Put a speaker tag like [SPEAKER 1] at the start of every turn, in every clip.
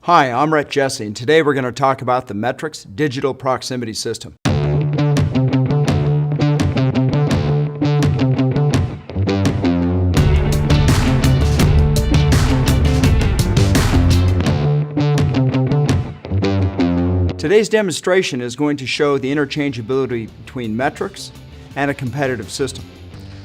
[SPEAKER 1] Hi, I'm Rhett Jesse, and today we're going to talk about the Metrix digital proximity system. Today's demonstration is going to show the interchangeability between Metrix and a competitive system.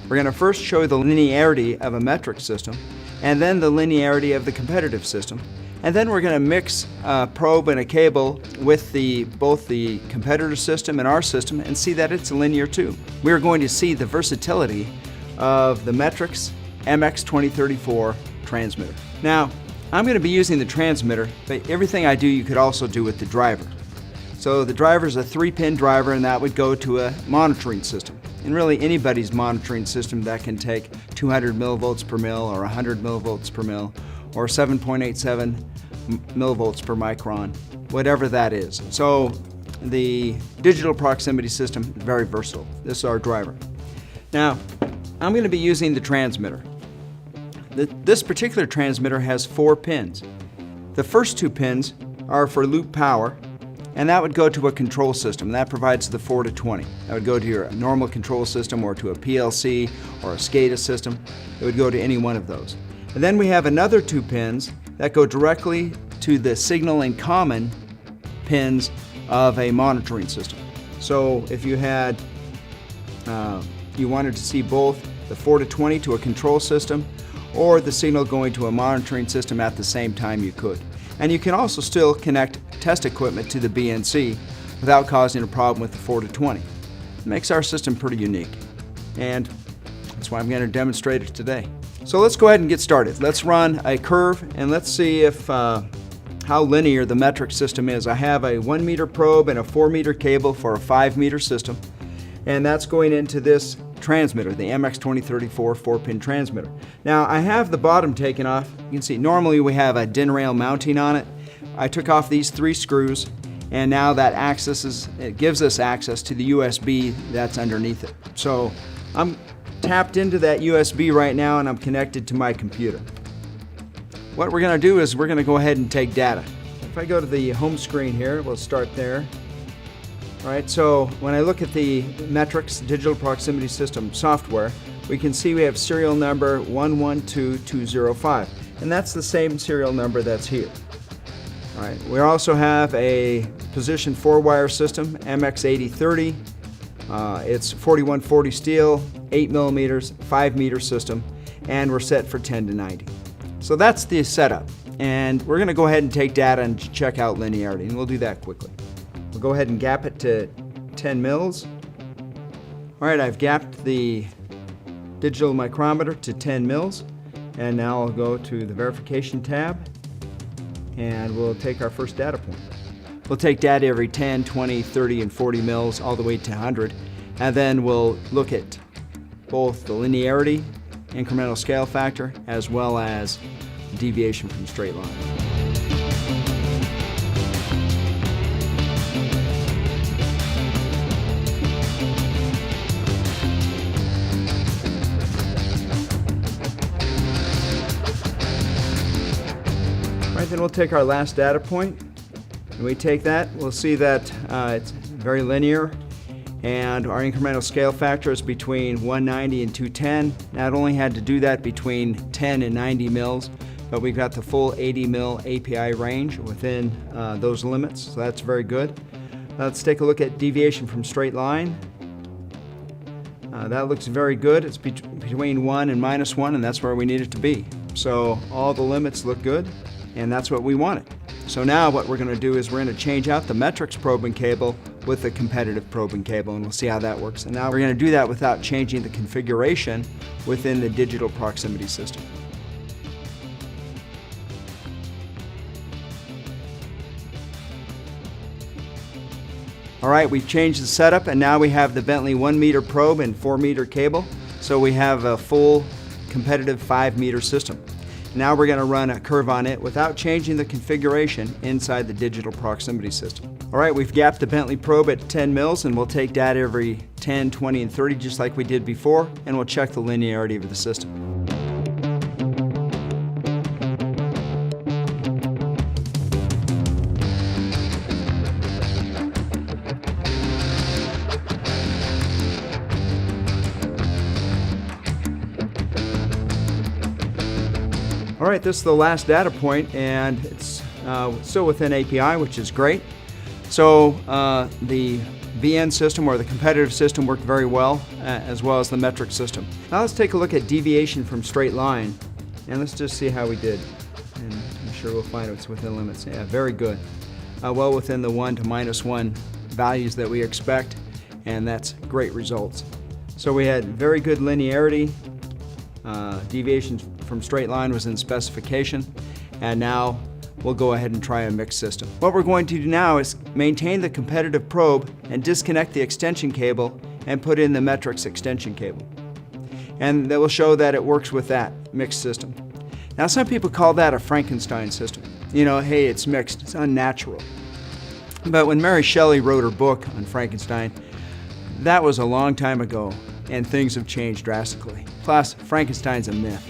[SPEAKER 1] We're going to first show the linearity of a Metrix system, and then the linearity of the competitive system. And then we're going to mix a probe and a cable with both the competitor system and our system and see that it's linear too. We're going to see the versatility of the Metrix MX2034 transmitter. Now, I'm going to be using the transmitter, but everything I do you could also do with the driver. So the driver is a 3-pin driver, and that would go to a monitoring system. And really anybody's monitoring system that can take 200 millivolts per mil or 100 millivolts per mil or 7.87 millivolts per micron, whatever that is. So the digital proximity system is very versatile. This is our driver. Now, I'm going to be using the transmitter. This particular transmitter has 4 pins. The first 2 pins are for loop power, and that would go to a control system. That provides the 4 to 20. That would go to your normal control system or to a PLC or a SCADA system. It would go to any one of those. And then we have another 2 pins that go directly to the signal in common pins of a monitoring system. So if you had, you wanted to see both the 4 to 20 to a control system or the signal going to a monitoring system at the same time, you could. And you can also still connect test equipment to the BNC without causing a problem with the 4 to 20. It makes our system pretty unique, and that's why I'm going to demonstrate it today. So let's go ahead and get started. Let's run a curve and let's see if how linear the Metrix system is. I have a 1 meter probe and a 4 meter cable for a 5 meter system, and that's going into this transmitter, the MX2034 4-pin transmitter. Now I have the bottom taken off. You can see normally we have a DIN rail mounting on it. I took off these 3 screws, and now that it gives us access to the USB that's underneath it. So I'm tapped into that USB right now, and I'm connected to my computer. What we're going to do is we're going to go ahead and take data. If I go to the home screen here, we'll start there. All right, so when I look at the Metrix digital proximity system software, we can see we have serial number 112205, and that's the same serial number that's here. All right, we also have a position 4-wire system, MX8030. It's 4140 steel, 8 millimeters, 5 meter system, and we're set for 10 to 90. So that's the setup, and we're going to go ahead and take data and check out linearity, and we'll do that quickly. We'll go ahead and gap it to 10 mils. All right, I've gapped the digital micrometer to 10 mils, and now I'll go to the verification tab, and we'll take our first data point. We'll take data every 10, 20, 30, and 40 mils all the way to 100, and then we'll look at both the linearity, incremental scale factor, as well as deviation from straight line. All right, then we'll take our last data point. When we take that, we'll see that it's very linear, and our incremental scale factor is between 190 and 210. Now, it only had to do that between 10 and 90 mils, but we've got the full 80 mil API range within those limits, so that's very good. Let's take a look at deviation from straight line. That looks very good. It's between 1 and -1, and that's where we need it to be. So all the limits look good, and that's what we wanted. So now what we're going to do is we're going to change out the Metrix probing cable with the competitive probing cable, and we'll see how that works. And now we're going to do that without changing the configuration within the digital proximity system. All right, we've changed the setup, and now we have the Bentley 1 meter probe and 4 meter cable. So we have a full competitive 5 meter system. Now we're going to run a curve on it without changing the configuration inside the digital proximity system. All right, we've gapped the Bentley probe at 10 mils, and we'll take data every 10, 20, and 30 just like we did before, and we'll check the linearity of the system. All right, this is the last data point, and it's still within API, which is great. So the VN system, or the competitive system, worked very well as the Metrix system. Now let's take a look at deviation from straight line, and let's just see how we did. And I'm sure we'll find it's within limits. Yeah, very good. Well within the 1 to -1 values that we expect, and that's great results. So we had very good linearity. Deviation from straight line was in specification, and now we'll go ahead and try a mixed system. What we're going to do now is maintain the competitive probe and disconnect the extension cable and put in the Metrix extension cable. And that will show that it works with that mixed system. Now some people call that a Frankenstein system. You know, hey, it's mixed, it's unnatural. But when Mary Shelley wrote her book on Frankenstein, that was a long time ago, and things have changed drastically. Plus, Frankenstein's a myth.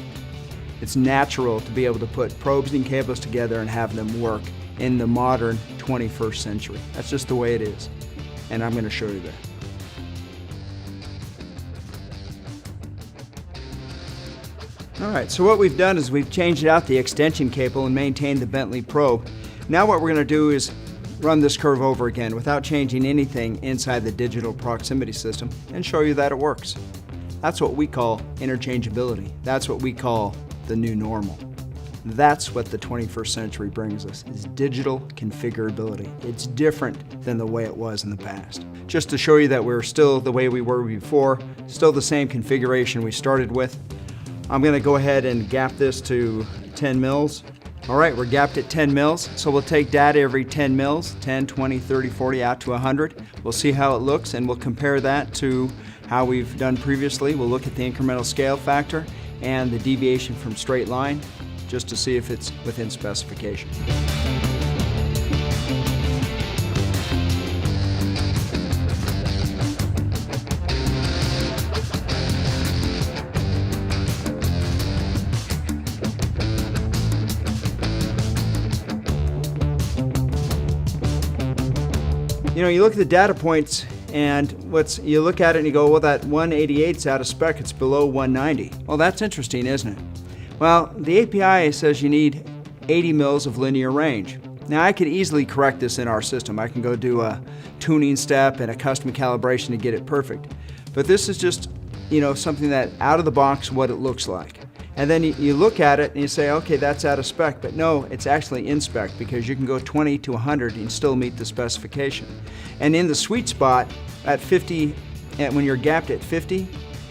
[SPEAKER 1] It's natural to be able to put probes and cables together and have them work in the modern 21st century. That's just the way it is, and I'm going to show you that. All right, so what we've done is we've changed out the extension cable and maintained the Bentley probe. Now what we're going to do is run this curve over again without changing anything inside the digital proximity system and show you that it works. That's what we call interchangeability. That's what we call the new normal. That's what the 21st century brings us, is digital configurability. It's different than the way it was in the past. Just to show you that we're still the way we were before, still the same configuration we started with, I'm going to go ahead and gap this to 10 mils. All right, we're gapped at 10 mils, so we'll take data every 10 mils, 10, 20, 30, 40, out to 100. We'll see how it looks, and we'll compare that to how we've done previously. We'll look at the incremental scale factor and the deviation from straight line, just to see if it's within specification. You know, you look at the data points, and you look at it and you go, well, that 188's out of spec, it's below 190. Well, that's interesting, isn't it? Well, the API says you need 80 mils of linear range. Now, I could easily correct this in our system. I can go do a tuning step and a custom calibration to get it perfect. But this is just, you know, something that out of the box, what it looks like. And then you look at it and you say, okay, that's out of spec. But no, it's actually in spec, because you can go 20 to 100 and still meet the specification. And in the sweet spot at 50, and when you're gapped at 50,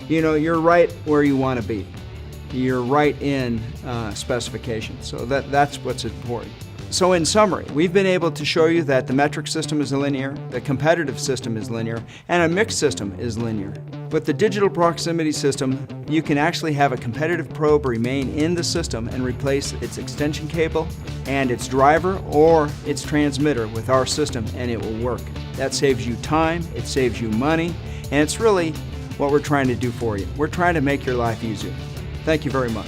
[SPEAKER 1] you know, you're right where you want to be. You're right in specification. So that's what's important. So in summary, we've been able to show you that the Metrix system is linear, the competitive system is linear, and a mixed system is linear. With the digital proximity system, you can actually have a competitive probe remain in the system and replace its extension cable and its driver or its transmitter with our system, and it will work. That saves you time, it saves you money, and it's really what we're trying to do for you. We're trying to make your life easier. Thank you very much.